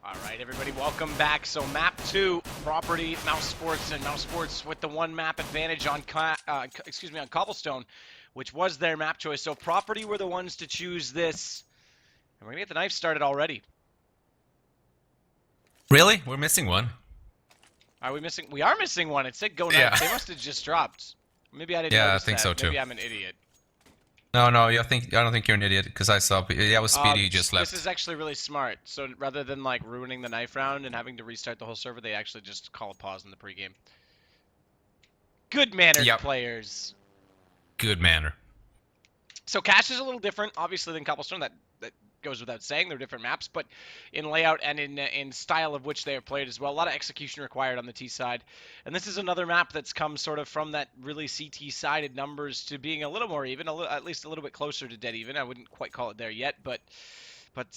Alright, everybody, welcome back. So map 2, Property, Mouse Sports, and Mouse Sports with the one map advantage on on Cobblestone, which was their map choice. So Property were the ones to choose this. And we're going to get the knife started already. Really? We're missing one. Are we missing? We are missing one. It said go knife. Yeah. They must have just dropped. Maybe I didn't Yeah, I notice think that. so too. Maybe I'm an idiot. No, I don't think you're an idiot because I saw. Yeah, it was Speedy just left. This is actually really smart. So rather than like ruining the knife round and having to restart the whole server, they actually just call a pause in the pregame. Good mannered players. Good manner. So Cache is a little different, obviously, than Cobblestone. That goes without saying. They're different maps, but in layout and in style of which they are played as well. A lot of execution required on the T side. And this is another map that's come sort of from that really CT-sided numbers to being a little more even, at least a little bit closer to dead even. I wouldn't quite call it there yet, but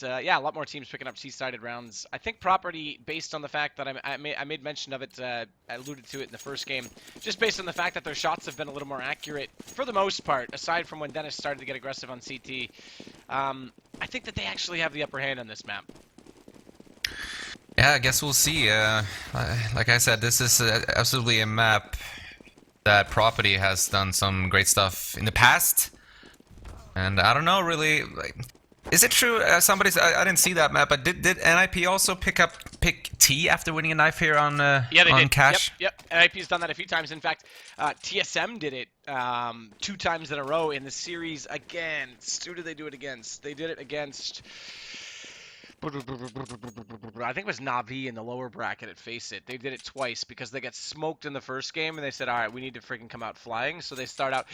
yeah, a lot more teams picking up T-sided rounds. I think Property, based on the fact that I made mention of it, I alluded to it in the first game, just based on the fact that their shots have been a little more accurate for the most part, aside from when Dennis started to get aggressive on CT. I think that they actually have the upper hand on this map. Yeah, I guess we'll see. Like I said, this is absolutely a map that Property has done some great stuff in the past. And I don't know, really. Is it true? I didn't see that map, but did NIP also pick T after winning a knife here on yeah, they on did. Cache? Yep. NIP's done that a few times. In fact, TSM did it 2 times in a row in the series against. Who did they do it against? They did it against. I think it was Na'Vi in the lower bracket at Face It. They did it twice because they got smoked in the first game, and they said, all right, we need to freaking come out flying. So they start out...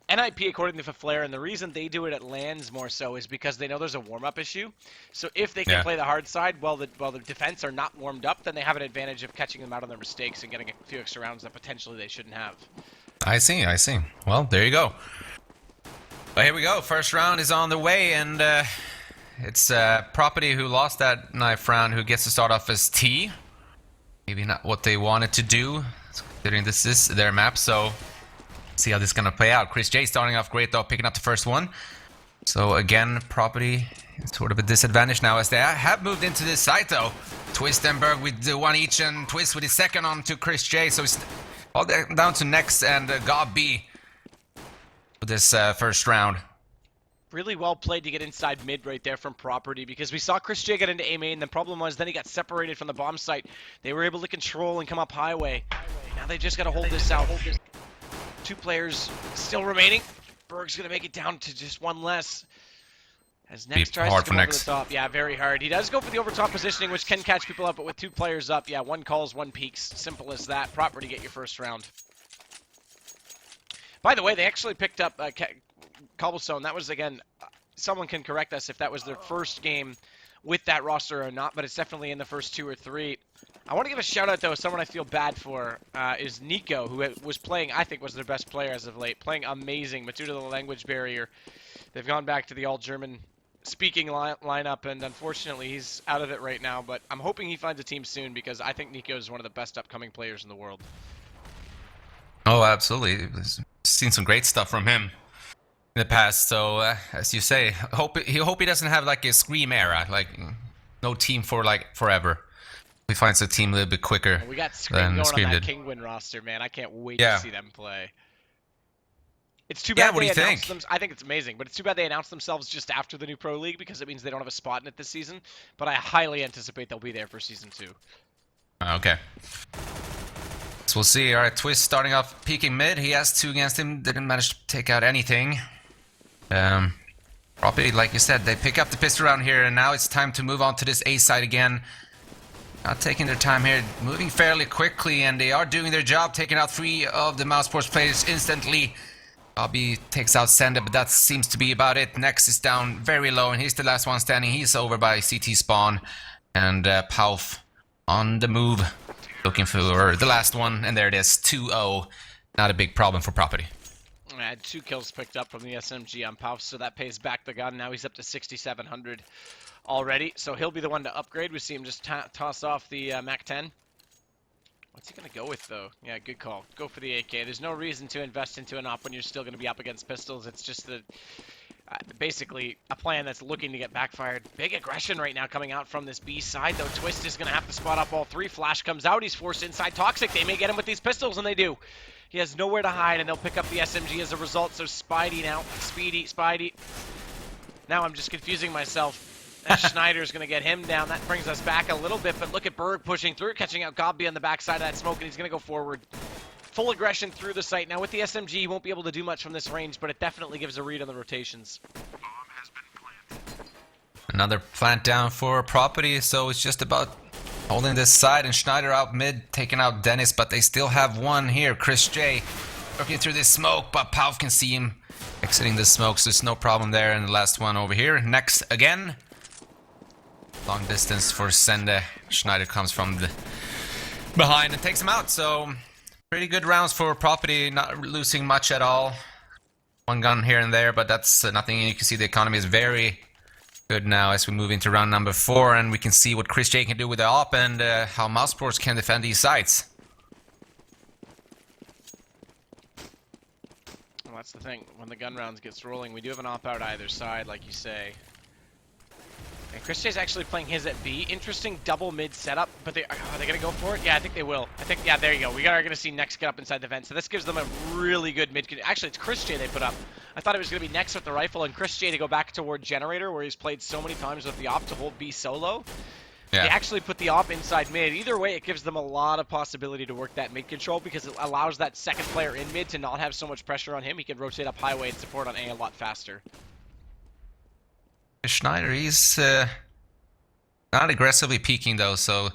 NIP, according to Flair, and the reason they do it at lands more so is because they know there's a warm-up issue. So if they can play the hard side while the defense are not warmed up, then they have an advantage of catching them out on their mistakes and getting a few extra rounds that potentially they shouldn't have. I see. Well, there you go. But here we go. First round is on the way, and... it's Property who lost that knife round who gets to start off as T. Maybe not what they wanted to do, considering this is their map, so see how this is going to play out. Chris J starting off great though, picking up the first one. So again, Property is sort of a disadvantage now as they have moved into this site though. Twistenberg with the one each and Twist with his second on to Chris J, so it's all down to Nex and Gob B for this first round. Really well played to get inside mid right there from Property, because we saw Chris J get into A main. The problem was then he got separated from the bomb site. They were able to control and come up highway. Now they just got to hold this out. 2 players still remaining. Berg's going to make it down to just 1 less. As Nex tries to come over the top. Yeah, very hard. He does go for the overtop positioning, which can catch people up, but with 2 players up, yeah, 1 calls, 1 peaks. Simple as that. Property get your first round. By the way, they actually picked up Cobblestone. That was, again, someone can correct us if that was their first game with that roster or not, but it's definitely in the first 2 or 3. I want to give a shout out, though, someone I feel bad for is Nico, who was playing, I think was their best player as of late, playing amazing, but due to the language barrier, they've gone back to the all-German speaking lineup, and unfortunately he's out of it right now, but I'm hoping he finds a team soon, because I think Nico is one of the best upcoming players in the world. Oh, absolutely. Seen some great stuff from him in the past, so as you say, hope he doesn't have like a Scream era, like no team for like forever. He finds a team a little bit quicker. And we got Scream going Scream on that did. Kingwin roster, man. I can't wait to see them play. It's too bad Yeah, what do you think? I think it's amazing, but it's too bad they announced themselves just after the new Pro League, because it means they don't have a spot in it this season. But I highly anticipate they'll be there for Season 2. Okay. So we'll see. All right, Twist starting off peeking mid. He has 2 against him. Didn't manage to take out anything. Probably, like you said, they pick up the pistol round here, and now it's time to move on to this A side again. Not taking their time here, moving fairly quickly, and they are doing their job, taking out 3 of the mousesports players instantly. Bobby takes out Senda, but that seems to be about it. Nex is down very low, and he's the last one standing. He's over by CT spawn, and Pauf on the move, looking for the last one, and there it is, 2-0. Not a big problem for Property. I had 2 kills picked up from the SMG on Pauf, so that pays back the gun. Now he's up to 6,700 already, so he'll be the one to upgrade. We see him just toss off the MAC-10. What's he going to go with, though? Yeah, good call. Go for the AK. There's no reason to invest into an op when you're still going to be up against pistols. It's just basically a plan that's looking to get backfired. Big aggression right now coming out from this B side, though. Twist is going to have to spot up all 3. Flash comes out. He's forced inside Toxic. They may get him with these pistols, and they do. He has nowhere to hide, and they'll pick up the SMG as a result. So Spidey now. Spidey. Now I'm just confusing myself. And Schneider's going to get him down. That brings us back a little bit, but look at Berg pushing through, catching out Gobby on the backside of that smoke, and he's going to go forward. Full aggression through the site. Now with the SMG, he won't be able to do much from this range, but it definitely gives a read on the rotations. Another plant down for Property, so it's just about holding this side, and Schneider out mid, taking out Dennis, but they still have one here. Chris J working through this smoke, but Pauf can see him exiting the smoke, so there's no problem there. And the last one over here. Next again. Long distance for Sende. Schneider comes from the behind and takes him out. So pretty good rounds for Property, not losing much at all. One gun here and there, but that's nothing. You can see the economy is very good now as we move into round number 4, and we can see what Chris J can do with the op and how mousesports can defend these sites. Well, that's the thing. When the gun rounds gets rolling, we do have an op out either side, like you say. And Chris J's actually playing his at B. Interesting double mid setup, but are they going to go for it? Yeah, I think they will. Yeah, there you go. We are going to see Nex get up inside the vent, so this gives them a really good mid. Actually, it's Chris J they put up. I thought it was going to be Nex with the rifle, and Chris J to go back toward Generator, where he's played so many times with the op to hold B solo. Yeah. They actually put the op inside mid. Either way, it gives them a lot of possibility to work that mid control, because it allows that second player in mid to not have so much pressure on him. He can rotate up highway and support on A a lot faster. Schneider, he's not aggressively peeking though, so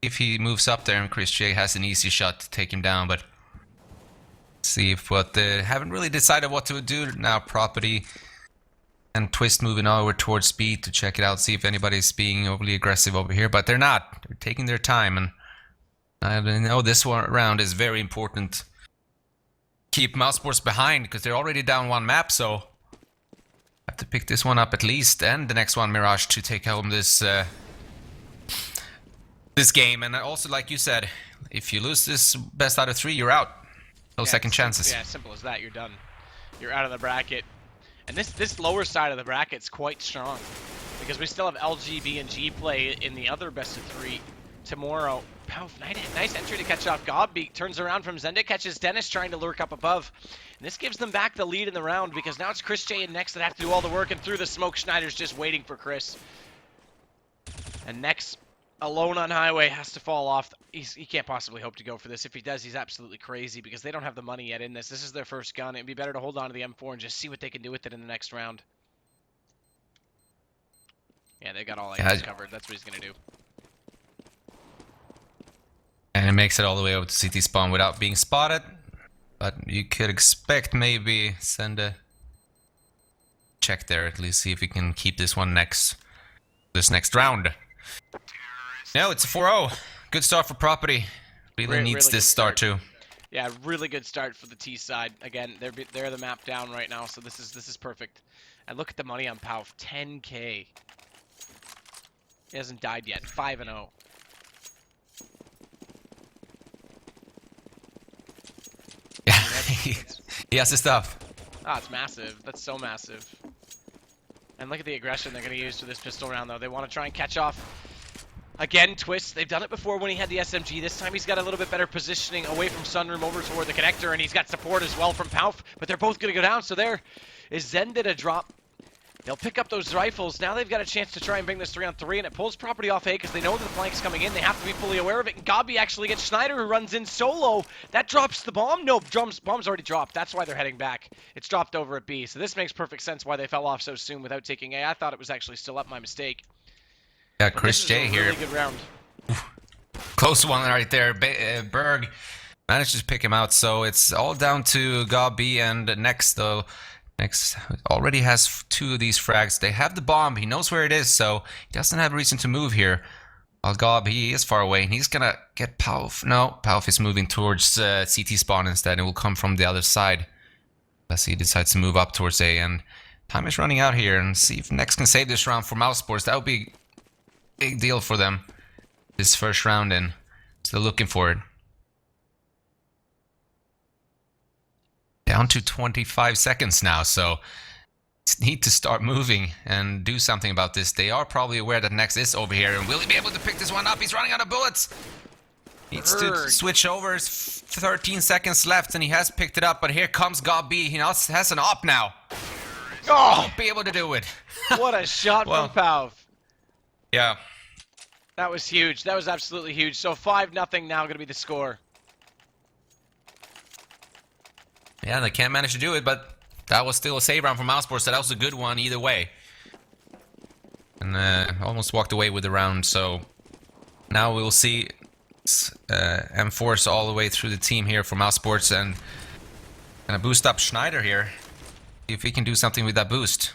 if he moves up there, and Chris J has an easy shot to take him down, but see if what they haven't really decided what to do now. Property and Twist moving over towards speed to check it out, see if anybody's being overly aggressive over here, but they're not. They're taking their time, and I know this one round is very important. Keep mousesports behind because they're already down 1 map, so have to pick this one up at least, and the next one, Mirage, to take home this this game. And also, like you said, if you lose this best out of 3, you're out. No second chances. Yeah, simple as that. You're done. You're out of the bracket. And this lower side of the bracket's quite strong, because we still have LG, B, and G play in the other best of 3. tomorrow. Pow, nice entry to catch off Gobbeat. Turns around from Zenda, catches Dennis trying to lurk up above. And this gives them back the lead in the round because now it's Chris J and Nex that have to do all the work, and through the smoke, Schneider's just waiting for Chris. And Nex, alone on highway, has to fall off. He can't possibly hope to go for this. If he does, he's absolutely crazy because they don't have the money yet in this. This is their first gun. It'd be better to hold on to the M4 and just see what they can do with it in the next round. Yeah, they got all angles covered. That's what he's going to do. And it makes it all the way over to CT spawn without being spotted. But you could expect maybe send a check there, at least see if we can keep this one next round. No, it's a 4-0. Good start for Property. Really needs this start too. Yeah, really good start for the T side. Again, they're the map down right now, so this is perfect. And look at the money on Pouf, 10K. He hasn't died yet, 5-0. He has his stuff. Ah, it's massive. That's so massive. And look at the aggression they're going to use for this pistol round, though. They want to try and catch off. Again, Twist. They've done it before when he had the SMG. This time he's got a little bit better positioning away from Sunroom over toward the connector, and he's got support as well from Pouf. But they're both going to go down, so there is Zenda to drop. They'll pick up those rifles. Now they've got a chance to try and bring this 3-on-3, and it pulls Property off A because they know that the flank's coming in. They have to be fully aware of it. And Gobby actually gets Schneider, who runs in solo. That drops the bomb. No, bomb's already dropped. That's why they're heading back. It's dropped over at B. So this makes perfect sense why they fell off so soon without taking A. I thought it was actually still up. My mistake. Yeah, Chris J here. Really good round. Close one right there. Berg managed to pick him out. So it's all down to Gobby and Nex, though. Nex already has 2 of these frags. They have the bomb. He knows where it is, so he doesn't have a reason to move here. While Gob, he is far away, and he's gonna get Pouf. No, Pouf is moving towards CT spawn instead. It will come from the other side. Let's see, he decides to move up towards A, and time is running out here. And see if Nex can save this round for mousesports. That would be a big deal for them. This first round, and still looking for it. Down to 25 seconds now, so need to start moving and do something about this. They are probably aware that Nex is over here, and will he be able to pick this one up? He's running out of bullets. Needs to switch over. 13 seconds left, and he has picked it up, but here comes Gobby. He has an op now. Oh, won't be able to do it. What a shot from Pouf. Yeah. That was huge. That was absolutely huge. So 5-0 now going to be the score. Yeah, they can't manage to do it, but that was still a save round for mousesports, so that was a good one either way. And almost walked away with the round, so now we'll see M4s all the way through the team here for mousesports, and gonna boost up Schneider here. See if he can do something with that boost.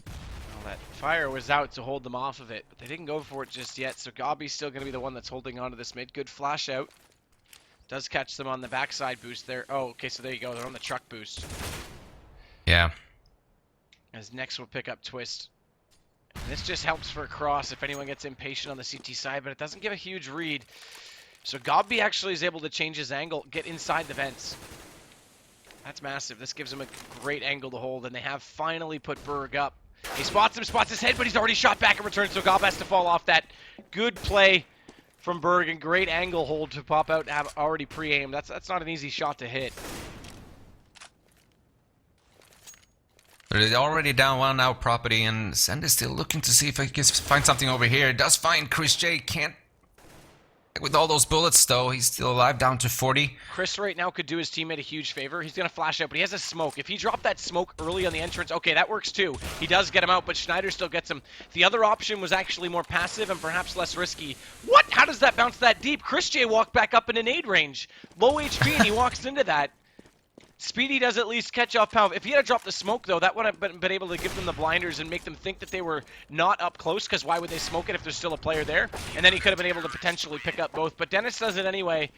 Well, that fire was out to hold them off of it, but they didn't go for it just yet, so Gobby's still going to be the one that's holding on to this mid. Good flash out. Does catch them on the backside boost there. Oh, okay, so there you go. They're on the truck boost. Yeah. As Nex will pick up Twist. And this just helps for a cross if anyone gets impatient on the CT side, but it doesn't give a huge read. So Gobby actually is able to change his angle, get inside the vents. That's massive. This gives him a great angle to hold, and they have finally put Berg up. He spots him, spots his head, but he's already shot back in return, so Gob has to fall off that. Good play from Berg, and great angle hold to pop out and have already pre-aimed. That's not an easy shot to hit. They're already down 1 now, Property, and Send is still looking to see if he can find something over here. Does find Chris J. Can't. With all those bullets, though, he's still alive, down to 40. Chris right now could do his teammate a huge favor. He's going to flash out, but he has a smoke. If he dropped that smoke early on the entrance, okay, that works too. He does get him out, but Schneider still gets him. The other option was actually more passive and perhaps less risky. What? How does that bounce that deep? Chris J walked back up in a nade range. Low HP, and he walks into that. Speedy does at least catch off Pouf. If he had dropped the smoke, though, that would have been able to give them the blinders and make them think that they were not up close, because why would they smoke it if there's still a player there? And then he could have been able to potentially pick up both. But Dennis does it anyway.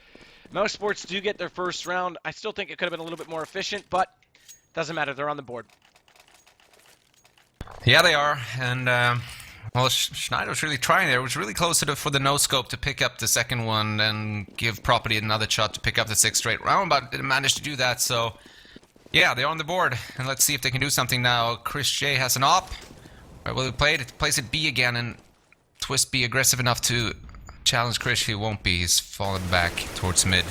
mousesports do get their first round. I still think it could have been a little bit more efficient, but doesn't matter. They're on the board. Yeah, they are. And, well, Schneider was really trying there. It was really close for the no-scope to pick up the second one and give Property another shot to pick up the 6th straight round, but didn't manage to do that, so yeah, they're on the board. And let's see if they can do something now. Chris J has an op. Where will he play it? Plays it B again, and Twist be aggressive enough to challenge Krish? He won't be. He's fallen back towards mid.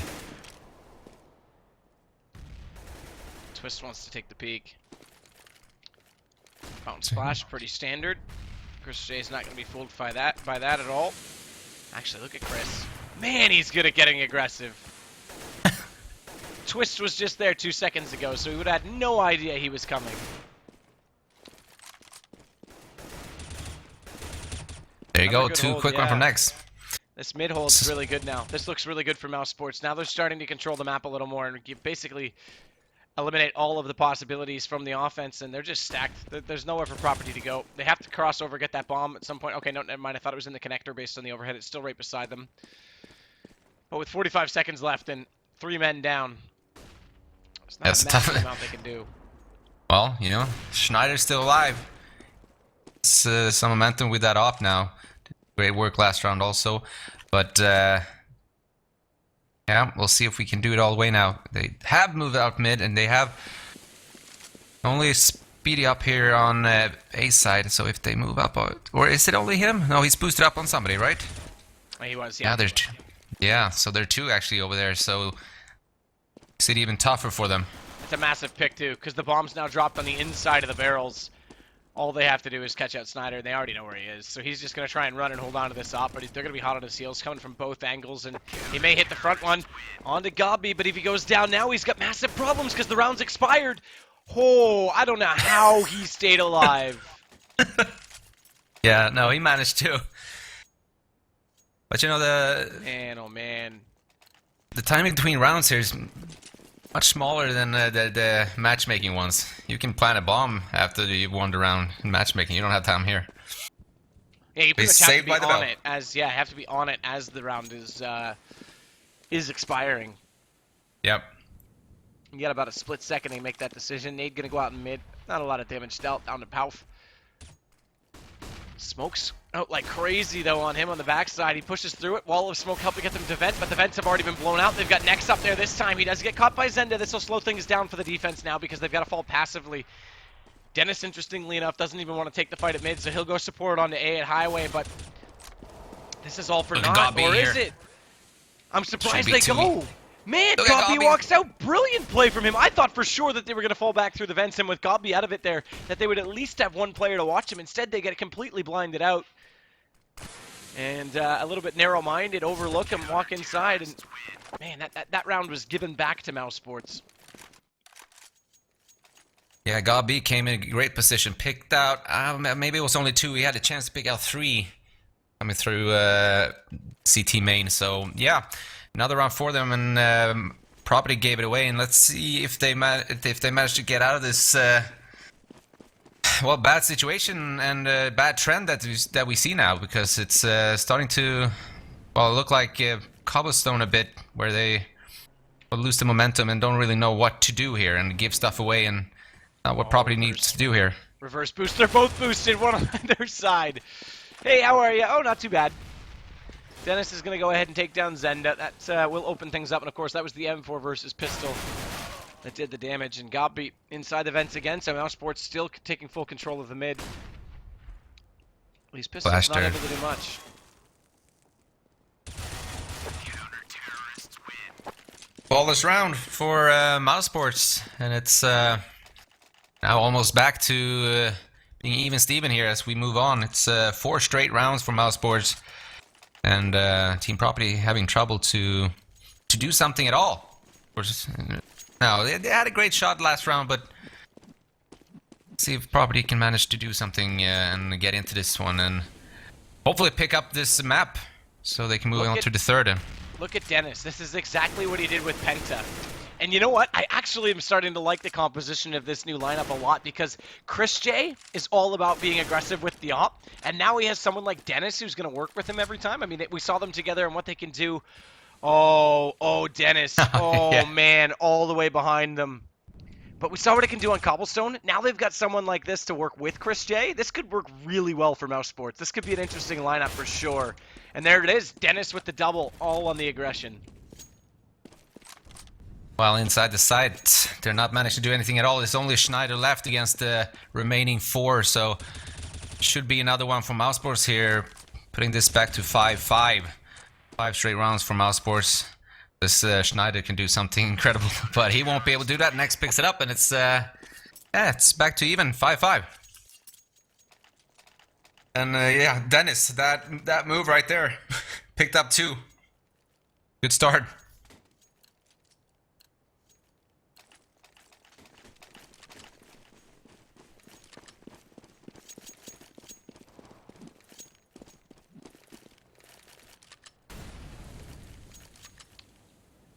Twist wants to take the peek. Fountain Splash, pretty standard. Chris J's not going to be fooled by that at all. Actually, look at Chris. Man, he's good at getting aggressive. Twist was just there 2 seconds ago, so he would have had no idea he was coming. There you go, two quick one from next. This mid hold's really good now. This looks really good for mousesports. Now they're starting to control the map a little more and basically eliminate all of the possibilities from the offense, and they're just stacked. There's nowhere for property to go. They have to cross over, get that bomb at some point. Okay, no, never mind. I thought it was in the connector based on the overhead. It's still right beside them. But with 45 seconds left and 3 men down, it's not a massive amount they can do. Well, you know, Schneider's still alive. It's some momentum with that off now. Great work last round also. But, yeah, we'll see if we can do it all the way now. They have moved out mid, and they have only Speedy up here on A side. So if they move up, or is it only him? No, he's boosted up on somebody, right? He was, yeah. Yeah, there's two. Yeah, so there are 2 actually over there. So makes it even tougher for them. It's a massive pick too, because the bomb's now dropped on the inside of the barrels. All they have to do is catch out Snyder, and they already know where he is. So he's just going to try and run and hold on to this op, but they're going to be hot on his heels, coming from both angles, and he may hit the front one onto Gobby, but if he goes down now, he's got massive problems because the round's expired. Oh, I don't know how he stayed alive. Yeah, no, he managed to. But you know, Man, oh man. The timing between rounds here is much smaller than the matchmaking ones. You can plant a bomb after you've won the round in matchmaking. You don't have time here. Yeah, you pretty much have to be on it have to be on it as the round is expiring. Yep. You got about a split second to make that decision. Nade gonna go out in mid. Not a lot of damage dealt down to Pauf. Smokes out like crazy though on him on the backside. He pushes through it. Wall of smoke helping get them to vent, but the vents have already been blown out. They've got Nex up there this time. He does get caught by Zenda. This will slow things down for the defense now because they've got to fall passively. Dennis, interestingly enough, doesn't even want to take the fight at mid, so he'll go support on the A at Highway, but this is all for naught, or is it? I'm surprised they go. Man, Gobby walks out. Brilliant play from him. I thought for sure that they were going to fall back through the vents, and with Gobby out of it there, that they would at least have one player to watch him. Instead, they get completely blinded out. And a little bit narrow-minded, overlook him, walk inside, and man, that round was given back to mousesports. Yeah, Gobby came in a great position, picked out, maybe it was only 2. He had a chance to pick out 3 coming through CT main. So, yeah. Another round for them, and Property gave it away. And let's see if they manage to get out of this well, bad situation and bad trend that we see now, because it's starting to look like Cobblestone a bit, where they lose the momentum and don't really know what to do here and give stuff away, and what Property needs to do here. Reverse boost. They're both boosted. One on their side. Hey, how are you? Oh, not too bad. Dennis is going to go ahead and take down Zenda. That will open things up. And, of course, that was the M4 versus pistol that did the damage. And Gobby inside the vents again. So mousesports still taking full control of the mid. These pistols not able to do much. Flawless round for mousesports. And it's now almost back to being even Steven here as we move on. It's 4 straight rounds for mousesports. And Team Property having trouble to do something at all. Now, they had a great shot last round, but let's see if Property can manage to do something and get into this one and hopefully pick up this map so they can move on to the third. Look at Dennis. This is exactly what he did with Penta. And you know what? I actually am starting to like the composition of this new lineup a lot, because Chris J is all about being aggressive with the op, and now he has someone like Dennis who's going to work with him every time. I mean, we saw them together and what they can do. Oh, Dennis. Oh, yeah. Man, all the way behind them. But we saw what it can do on Cobblestone. Now they've got someone like this to work with Chris J. This could work really well for mousesports. This could be an interesting lineup for sure. And there it is. Dennis with the double, all on the aggression. Well, inside the site, they're not managed to do anything at all. There's only Schneider left against the remaining 4, so should be another one for mousesports here. putting this back to 5-5. 5 straight rounds for mousesports. This Schneider can do something incredible, but he won't be able to do that. Next picks it up, and it's back to even 5-5. And yeah, Dennis, that move right there, picked up 2. Good start.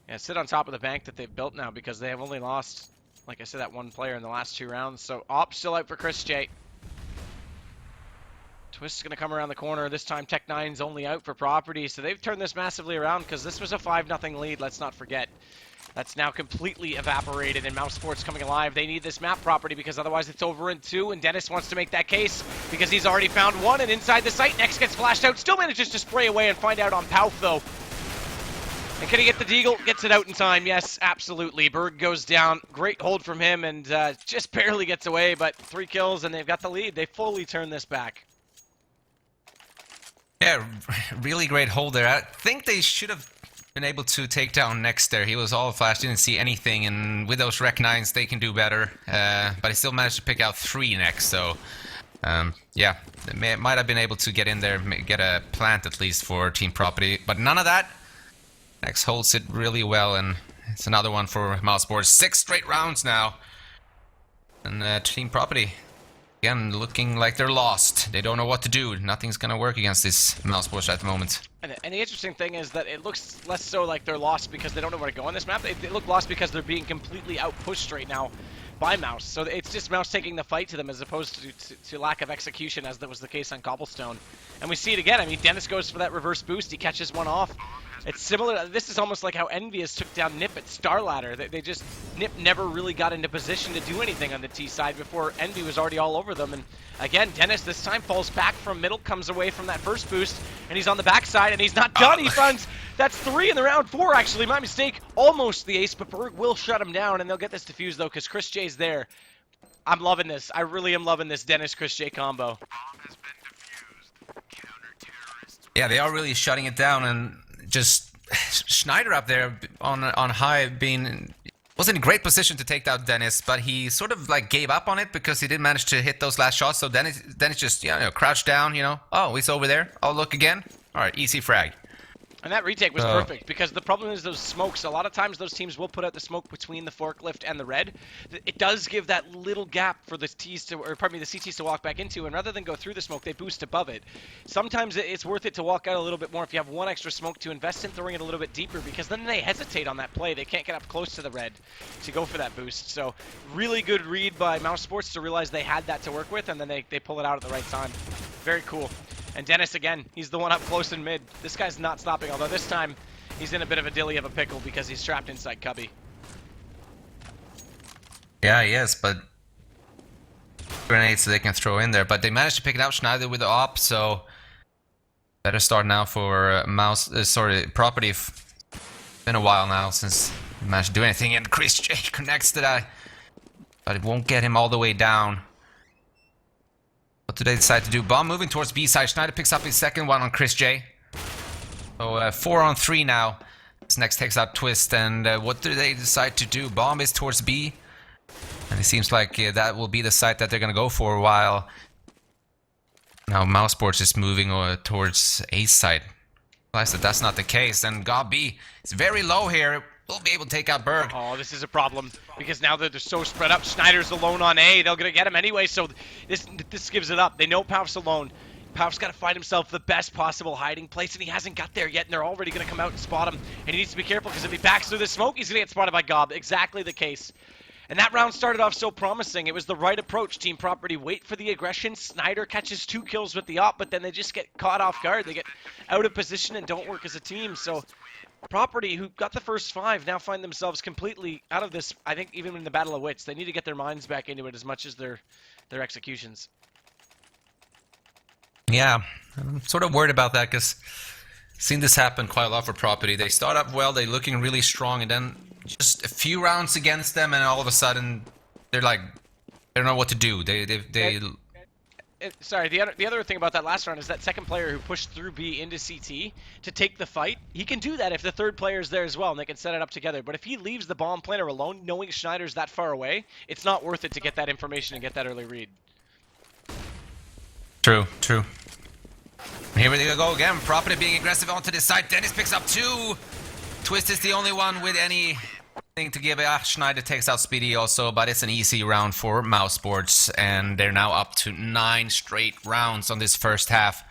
Yeah, sit on top of the bank that they've built now because they have only lost, like I said, that one player in the last 2 rounds. So Op still out for Chris J. Twist is going to come around the corner. This time Tech9's only out for property. So they've turned this massively around because this was a 5-0 lead, let's not forget. That's now completely evaporated, and mousesports coming alive. They need this map property because otherwise it's over in 2, and Dennis wants to make that case because he's already found 1, and inside the site, Next gets flashed out. Still manages to spray away and find out on Pauf, though. And can he get the deagle? Gets it out in time. Yes, absolutely. Berg goes down. Great hold from him, and just barely gets away, but 3 kills, and they've got the lead. They fully turn this back. Yeah, really great hold there. I think they should have been able to take down Next there. He was all flash, didn't see anything, and with those Rec 9s, they can do better. But he still managed to pick out 3 Next, so yeah, they might have been able to get in there, get a plant at least for Team Property, but none of that. Next holds it really well, and it's another one for mousesports. 6 straight rounds now. And Team Property, again, looking like they're lost. They don't know what to do. Nothing's going to work against this mousesports at the moment. And the interesting thing is that it looks less so like they're lost because they don't know where to go on this map. They look lost because they're being completely outpushed right now by Mouse. So it's just Mouse taking the fight to them as opposed to lack of execution, as that was the case on Cobblestone. And we see it again. I mean, Dennis goes for that reverse boost. He catches one off. It's similar. This is almost like how Envious took down Nip at Star Ladder. They just, Nip never really got into position to do anything on the T side before Envy was already all over them. And again, Dennis this time falls back from middle, comes away from that first boost, and he's on the backside, and he's not done. He finds, that's 3 in the round 4, actually. My mistake. Almost the ace, but Berg will shut him down, and they'll get this defused, though, because Chris J's there. I'm loving this. I really am loving this Dennis-Chris J combo. Yeah, they are really shutting it down, and just Schneider up there on high was in a great position to take down Dennis, but he sort of like gave up on it because he didn't manage to hit those last shots. So Dennis just crouched down. Oh, he's over there. I'll look again. All right, easy frag. And that retake was perfect because the problem is those smokes. A lot of times those teams will put out the smoke between the forklift and the red. It does give that little gap for the T's to, or pardon me, the CTs to walk back into. And rather than go through the smoke, they boost above it. Sometimes it's worth it to walk out a little bit more if you have one extra smoke to invest in throwing it a little bit deeper, because then they hesitate on that play. They can't get up close to the red to go for that boost. So really good read by mousesports to realize they had that to work with, and then they pull it out at the right time. Very cool. And Dennis, again, he's the one up close in mid. This guy's not stopping, although this time he's in a bit of a dilly of a pickle because he's trapped inside Cubby. Yeah, yes, but grenades they can throw in there. But they managed to pick it out, Schneider with the op, so better start now for Property. Been a while now since he managed to do anything, and Chris J connects to that, but it won't get him all the way down. What do they decide to do? Bomb moving towards B side. Schneider picks up his second one on Chris J. So 4 on 3 now. This next takes out Twist, and what do they decide to do? Bomb is towards B, and it seems like that will be the site that they're gonna go for, while now mousesports is moving towards A side. I said that's not the case, and God B is very low here. We'll be able to take out Berg. Oh, this is a problem because now that they're so spread up, Schneider's alone on A. They're gonna get him anyway, so this gives it up. They know Pauf's alone. Pauf's got to find himself the best possible hiding place, and he hasn't got there yet, and they're already gonna come out and spot him. And he needs to be careful because if he backs through the smoke, he's gonna get spotted by Gob. Exactly the case. And that round started off so promising. It was the right approach. Team Property wait for the aggression. Snyder catches 2 kills with the op, but then they just get caught off guard. They get out of position and don't work as a team. So Property, who got the first 5, now find themselves completely out of this. I think even in the Battle of Wits, they need to get their minds back into it as much as their executions. Yeah, I'm sort of worried about that because I've seen this happen quite a lot for Property. They start up well, they're looking really strong, and then just a few rounds against them, and all of a sudden they're like, they don't know what to do. They sorry, the other thing about that last round is that second player who pushed through B into CT to take the fight. He can do that if the third player is there as well, and they can set it up together. But if he leaves the bomb planter alone, knowing Schneider's that far away, it's not worth it to get that information and get that early read. True, true. Here we go again. Property being aggressive onto this side. Dennis picks up 2. Twist is the only one with anything to give. Schneider takes out Speedy also, but it's an easy round for mousesports, and they're now up to 9 straight rounds on this first half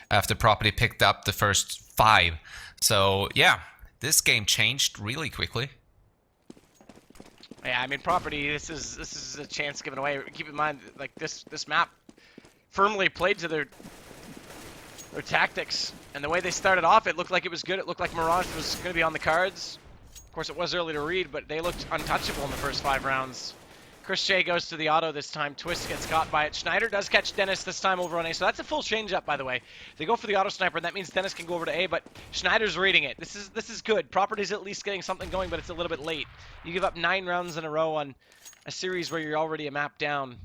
after Property picked up the first 5. So yeah, this game changed really quickly. Yeah, I mean, Property. This is a chance given away. Keep in mind, like this map firmly played to their tactics, and the way they started off, it looked like it was good. It looked like Mirage was going to be on the cards. Of course, it was early to read, but they looked untouchable in the first 5 rounds. Chris J goes to the auto this time. Twist gets caught by it. Schneider does catch Dennis this time over on A, so that's a full change-up, by the way. They go for the auto sniper, and that means Dennis can go over to A, but Schneider's reading it. This is good. Property's at least getting something going, but it's a little bit late. You give up 9 rounds in a row on a series where you're already a map down,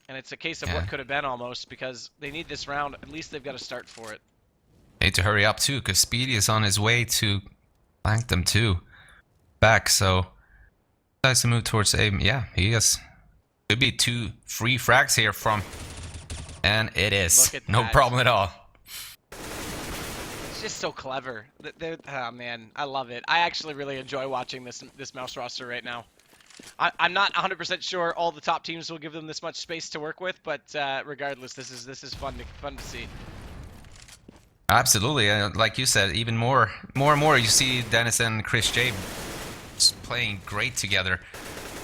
and it's a case of what could have been almost, because they need this round. At least they've got to start for it. Need to hurry up too, because Speedy is on his way to flank them too. Back, so decides to move towards A. Yeah, he has. Could be 2 free frags here from, and it is no problem at all. It's just so clever. Oh man, I love it. I actually really enjoy watching this mouse roster right now. I'm not 100% sure all the top teams will give them this much space to work with, but regardless, this is fun to see. Absolutely, like you said, even more and more you see Dennis and Chris J playing great together.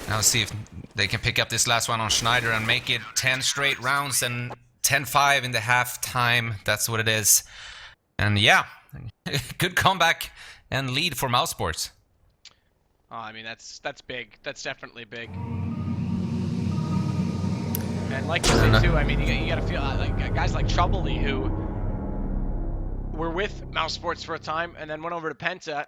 Now see if they can pick up this last one on Schneider and make it 10 straight rounds and 10-5 in the halftime. That's what it is. And yeah, good comeback and lead for mousesports. Oh, I mean, that's big. That's definitely big. And like you said too, I mean, you got to feel like guys like Troubley, who were with mousesports for a time and then went over to Penta,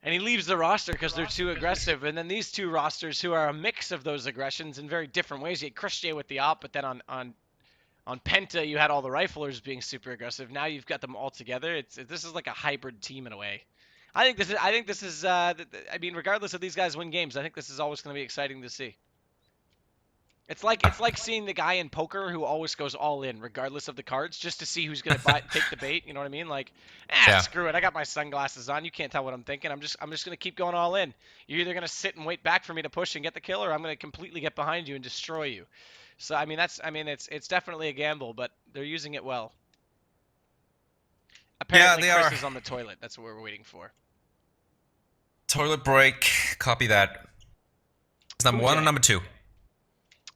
and he leaves the roster because they're too aggressive. And then these 2 rosters who are a mix of those aggressions in very different ways. You had Chris J with the op, but then on Penta you had all the riflers being super aggressive. Now you've got them all together. This is like a hybrid team in a way. I think this is. I mean, regardless of these guys win games, I think this is always going to be exciting to see. It's like seeing the guy in poker who always goes all in, regardless of the cards, just to see who's going to take the bait. You know what I mean? Like, screw it. I got my sunglasses on. You can't tell what I'm thinking. I'm just going to keep going all in. You're either going to sit and wait back for me to push and get the kill, or I'm going to completely get behind you and destroy you. So I mean, it's definitely a gamble, but they're using it well. Apparently, yeah, Chris is on the toilet. That's what we're waiting for. Toilet break. Copy that. It's number 1 or number 2?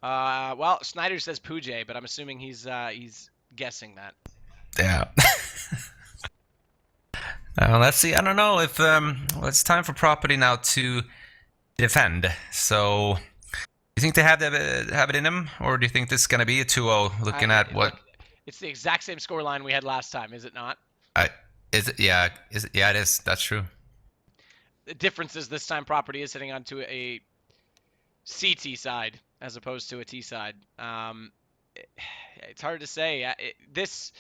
Well, Schneider says Pooja, but I'm assuming he's guessing that. Yeah. Let's see. I don't know if it's time for Property now to defend. So, do you think they have it in them, or do you think this is gonna be a 2-0? Looking at what? It's the exact same scoreline we had last time, is it not? Is it? Yeah. Is it? Yeah, it is. That's true. The difference is this time Property is sitting onto a CT side as opposed to a T side. It's hard to say. This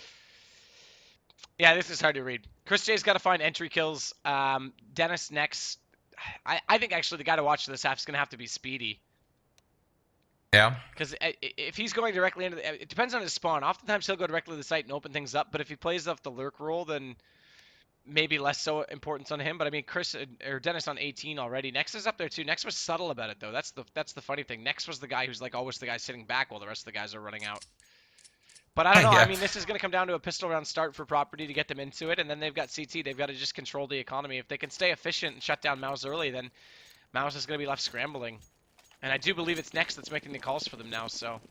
is hard to read. Chris J's got to find entry kills. Dennis next. I think actually the guy to watch this half is going to have to be Speedy. Yeah. Because if he's going directly into it depends on his spawn. Oftentimes he'll go directly to the site and open things up. But if he plays off the lurk role, then maybe less so importance on him. But I mean, Dennis on 18 already. Next is up there too. Next was subtle about it though. That's the funny thing. Next was the guy who's like always the guy sitting back while the rest of the guys are running out. But I don't know. Yeah. I mean, this is going to come down to a pistol round start for Property to get them into it, and then they've got CT. They've got to just control the economy. If they can stay efficient and shut down Mouse early, then Mouse is going to be left scrambling. And I do believe it's Next that's making the calls for them now. So.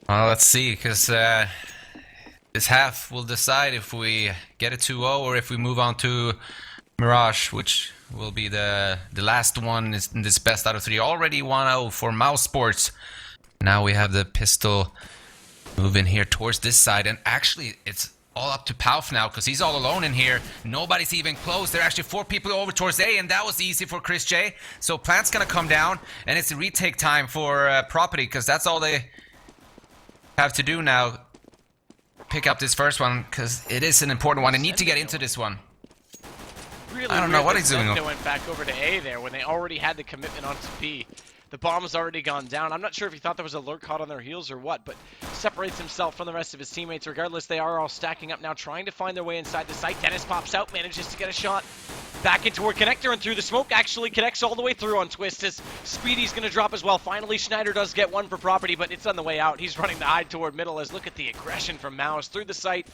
Well, let's see, because this half will decide if we get a 2-0 or if we move on to Mirage, which will be the last one in this best out of 3. Already 1-0 for mousesports. Now we have the pistol moving here towards this side, and actually it's all up to Pauf now because he's all alone in here. Nobody's even close. There are actually 4 people over towards A, and that was easy for Chris J. So Plant's gonna come down, and it's a retake time for Property because that's all they have to do now, pick up this first one, because it is an important one. I need to get into this one. Really I don't know what he's doing. They went back over to A there when they already had the commitment onto B. The bomb has already gone down. I'm not sure if he thought there was a lurk hot on their heels or what, but separates himself from the rest of his teammates. Regardless, they are all stacking up now, trying to find their way inside the site. Dennis pops out, manages to get a shot back into toward Connector, and through the smoke actually connects all the way through on Twist, as Speedy's going to drop as well. Finally, Schneider does get one for property, but it's on the way out. He's running to hide toward middle, as look at the aggression from Mouse through the site.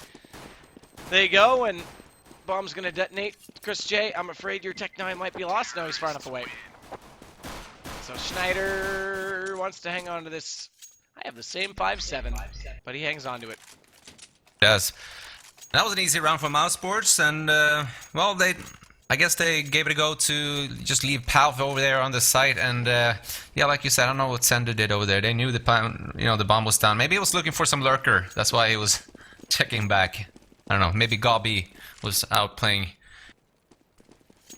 There you go, and bomb's going to detonate. Chris J, I'm afraid your Tech 9 might be lost. No, he's far enough away. So Schneider wants to hang on to this. I have the same 5-7, but he hangs on to it. Yes. That was an easy round for mousesports, and well, I guess they gave it a go to just leave Palf over there on the site, and yeah, like you said, I don't know what Sender did over there. They knew the bomb was down. Maybe he was looking for some lurker. That's why he was checking back. I don't know. Maybe Gobby was out playing.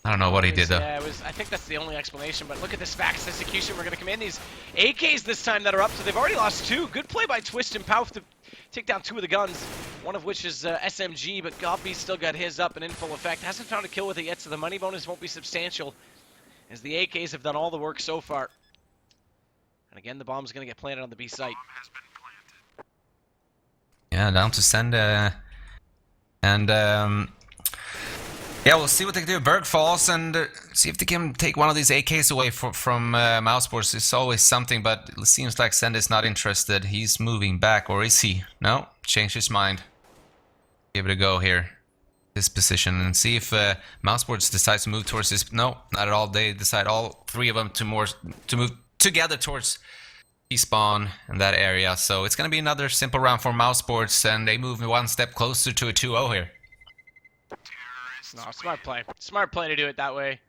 I don't know what he did though. Yeah, I think that's the only explanation, but look at this fast execution. We're going to come in. These AKs this time that are up, so they've already lost 2. Good play by Twist and Palf to take down 2 of the guns, one of which is SMG, but Gobby's still got his up and in full effect. Hasn't found a kill with it yet, so the money bonus won't be substantial, as the AKs have done all the work so far. And again, the bomb's going to get planted on the B site. Yeah, down to send and yeah, we'll see what they can do. Berg falls, and see if they can take one of these AKs away from mousesports. It's always something, but it seems like Send is not interested. He's moving back, or is he? No, changed his mind. Give it a go here, this position, and see if mousesports decides to move towards this. No, not at all. They decide, all 3 of them, to move together towards spawn in that area. So it's going to be another simple round for mousesports, and they move 1 step closer to a 2-0 here. No, smart play. Smart play to do it that way.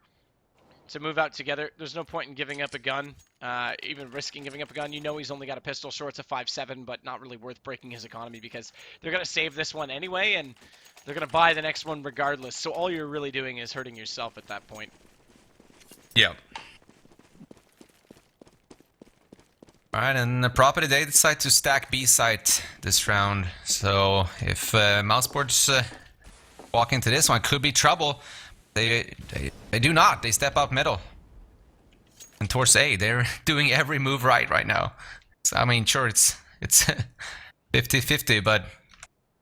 To move out together. There's no point in giving up a gun, even risking giving up a gun. You know he's only got a pistol, sure it's a 5.7, but not really worth breaking his economy, because they're going to save this one anyway, and they're going to buy the next one regardless. So all you're really doing is hurting yourself at that point. Yeah. Alright, and the property, they decide to stack B site this round. So if mousesports walk into this one, could be trouble. They do not. They step up middle. And towards A, they're doing every move right now. So, I mean, sure, it's 50-50, but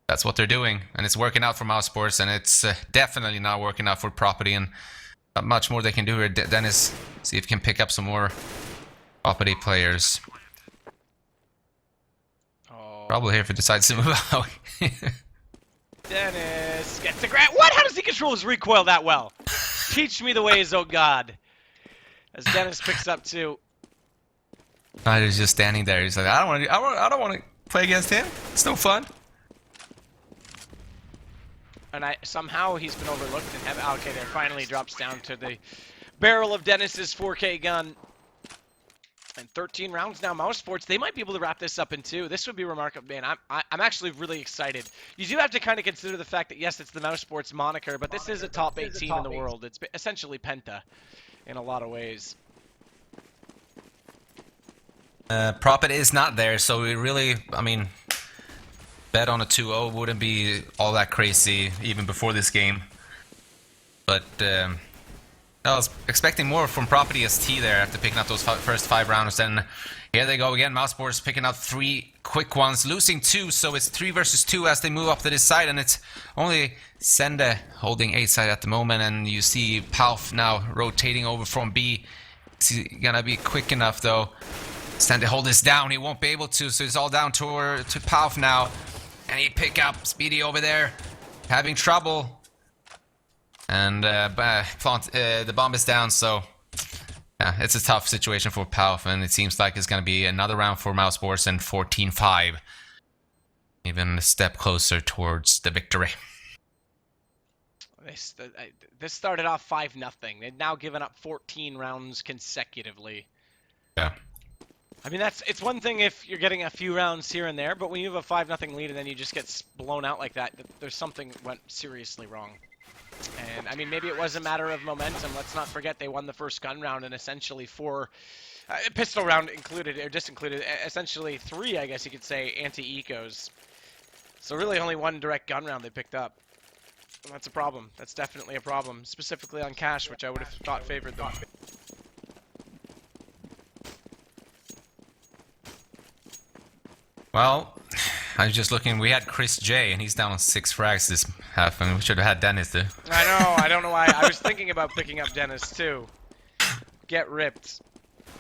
that's what they're doing. And it's working out for mousesports, and it's definitely not working out for property, and not much more they can do here. Dennis, see if he can pick up some more property players. Oh. Probably here if he decides to move out. Dennis gets the grab. What? How does he control his recoil that well? Teach me the ways, oh God. As Dennis picks up 2. He's just standing there. He's like, I don't want to play against him. It's no fun. And somehow he's been overlooked and okay, there finally drops down to the barrel of Dennis's 4K gun. And 13 rounds now, mousesports, they might be able to wrap this up in 2. This would be remarkable, man. I'm actually really excited. You do have to kind of consider the fact that, yes, it's the mousesports moniker, but this is a top 8 team in the world. It's essentially Penta in a lot of ways. Profit is not there, so we really, I mean, bet on a 2-0 wouldn't be all that crazy even before this game. But I was expecting more from Property ST there after picking up those first 5 rounds. And here they go again. mousesports picking up 3 quick ones, losing 2, so it's 3 versus 2 as they move up to this side. And it's only Sende holding A side at the moment. And you see Palf now rotating over from B. Is he gonna be quick enough though? Sende hold this down. He won't be able to, so it's all down to Palf now. And he pick up Speedy over there, having trouble. And the bomb is down, so yeah, it's a tough situation for Palf, and it seems like it's going to be another round for mousesports and 14-5. Even a step closer towards the victory. This started off 5-0. They've now given up 14 rounds consecutively. Yeah. I mean, it's one thing if you're getting a few rounds here and there, but when you have a 5-0 lead and then you just get blown out like that, there's something went seriously wrong. And I mean, maybe it was a matter of momentum. Let's not forget they won the first gun round and essentially 4 pistol round included, or just included, essentially 3, I guess you could say, anti-ecos. So really only 1 direct gun round they picked up. And that's a problem. That's definitely a problem, specifically on cash, which I would have thought favored them. Well, I was just looking. We had Chris J, and he's down on 6 frags this half, and we should have had Dennis too. I know. I don't know why. I was thinking about picking up Dennis too. Get ripped.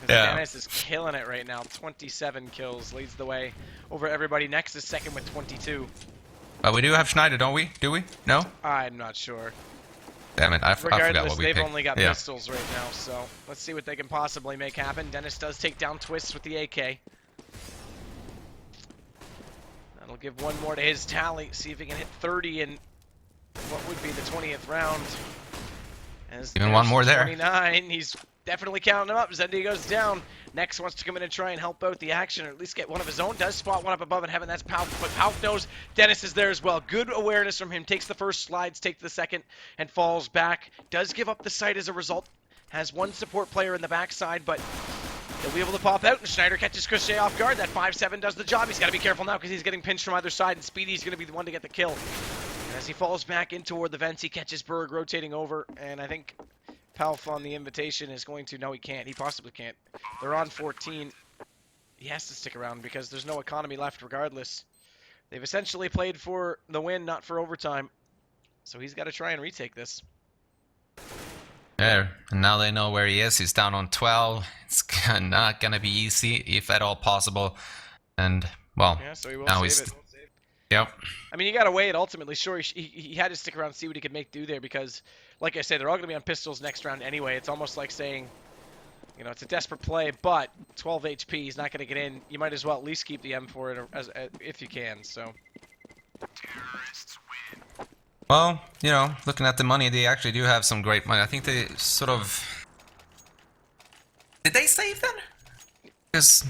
Yeah. Dennis is killing it right now. 27 kills, leads the way over everybody. Next is second with 22. But we do have Schneider, don't we? Do we? No? I'm not sure. Damn it, I forgot Regardless, what we they've picked. only got Yeah. pistols right now, so let's see what they can possibly make happen. Dennis does take down Twists with the AK. That'll give 1 more to his tally. See if he can hit 30 in what would be the 20th round. As Even 1 more there. 29, he's definitely counting them up. Zendy goes down. Next wants to come in and try and help out the action, or at least get one of his own. Does spot 1 up above in heaven. That's Pauk, but Pauk knows Dennis is there as well. Good awareness from him. Takes the first, slides, takes the second, and falls back. Does give up the sight as a result. Has 1 support player in the backside, but he'll be able to pop out, and Schneider catches Chris J off guard. That 5-7 does the job. He's got to be careful now because he's getting pinched from either side, and Speedy's going to be the one to get the kill. And as he falls back in toward the vents, he catches Berg rotating over, and I think Palf on the invitation is going to... No, he can't. He possibly can't. They're on 14. He has to stick around because there's no economy left regardless. They've essentially played for the win, not for overtime. So he's got to try and retake this. There, and now they know where he is. He's down on 12. It's not gonna be easy, if at all possible. And, well, Yeah, so he will now save he's... it. Yep. I mean, you got to wait ultimately. Sure, he had to stick around and see what he could make do there because, like I said, they're all going to be on pistols next round anyway. It's almost like saying, you know, it's a desperate play, but 12 HP, he's not going to get in. You might as well at least keep the M4 if you can, so. Well, you know, looking at the money, they actually do have some great money. I think they sort of... Did they save then? Because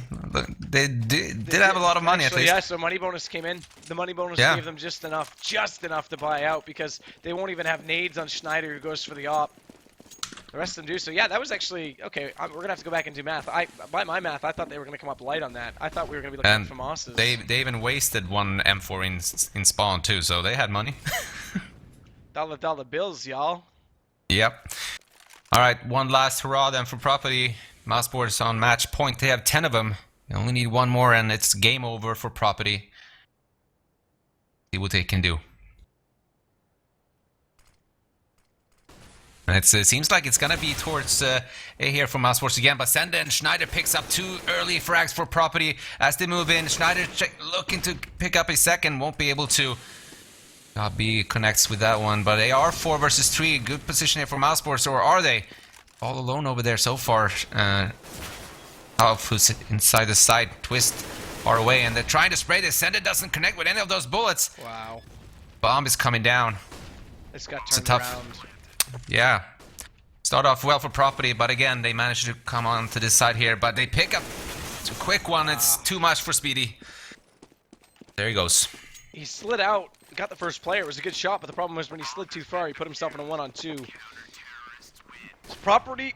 they did have a lot of money, actually, at least. Yeah, so money bonus came in. The money bonus Yeah. gave them just enough to buy out because they won't even have nades on Schneider who goes for the op. The rest of them do. So yeah, that was actually okay. We're gonna have to go back and do math. By my math, I thought they were gonna come up light on that. I thought we were gonna be looking And at FAMAS's. they even wasted 1 M4 in spawn too, so they had money. Dollar bills, y'all. Yep. All right, 1 last hurrah then for Property. Mousesports on match point. They have 10 of them. They only need 1 more, and it's game over for Property. See what they can do. And it seems like it's gonna be towards A here for Mousesports again, but Senda and Schneider picks up 2 early frags for Property as they move in. Schneider looking to pick up a second, won't be able to. B connects with that one, but they are 4 versus 3. Good position here for Mousesports, or are they? All alone over there so far. Alf, who's inside the side, Twist far away, and they're trying to spray this. Senda doesn't connect with any of those bullets. Wow. Bomb is coming down. This got It's a turned tough- around. Yeah. Start off well for Property, but again, they managed to come on to this side here, but they pick up. It's a quick one. It's too much for Speedy. There he goes. He slid out, got the first player. It was a good shot, but the problem was when he slid too far, he put himself in a 1-on-2. Property,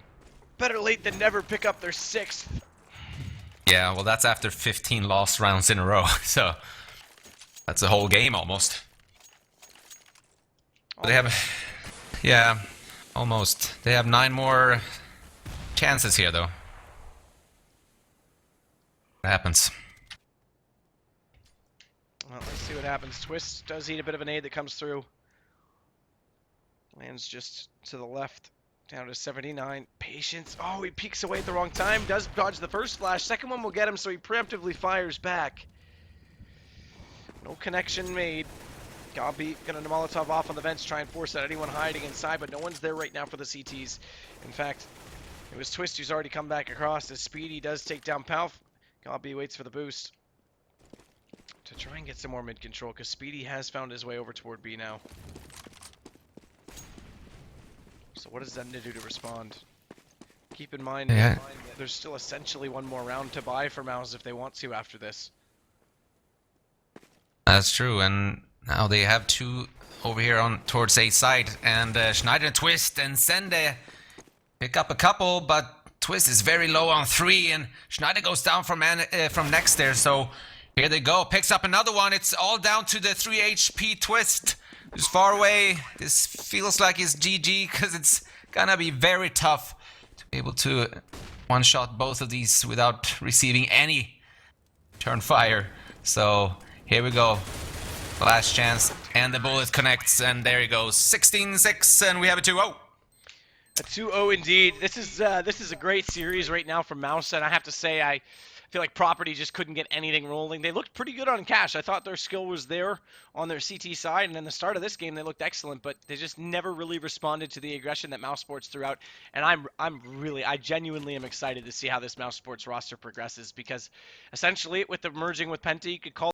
better late than never, pick up their 6th. Yeah, well, that's after 15 lost rounds in a row, so that's a whole game almost. But they have, yeah, almost. They have 9 more chances here, though. What happens? Well, let's see what happens. Twist does eat a bit of an aid that comes through. Lands just to the left, down to 79. Patience. Oh, he peeks away at the wrong time. Does dodge the first flash. Second one will get him, so he preemptively fires back. No connection made. Gabi gonna Molotov off on the vents, try and force out anyone hiding inside, but no one's there right now for the CTs. In fact, it was Twist who's already come back across as Speedy does take down Palf. Gabi waits for the boost to try and get some more mid control because Speedy has found his way over toward B now. So what does Zenda do to respond? Keep in mind, Yeah. there's still essentially 1 more round to buy for Mouse if they want to after this. That's true, and Now they have two over here on towards A side, and Schneider and Twist and Sende pick up a couple, but Twist is very low on 3, and Schneider goes down from next there. So here they go, picks up another one. It's all down to the 3 HP Twist. Who's far away. This feels like it's GG because it's gonna be very tough to be able to one-shot both of these without receiving any turn fire. So here we go. Last chance, and the bullet connects, and there he goes. 16-6, and we have a 2-0. A 2-0 indeed. This is a great series right now from Mouse, and I have to say I feel like Property just couldn't get anything rolling. They looked pretty good on Cash. I thought their skill was there on their CT side, and in the start of this game they looked excellent, but they just never really responded to the aggression that Mouse Sports threw out. And I genuinely am excited to see how this Mouse Sports roster progresses, because essentially with the merging with Penta, you could call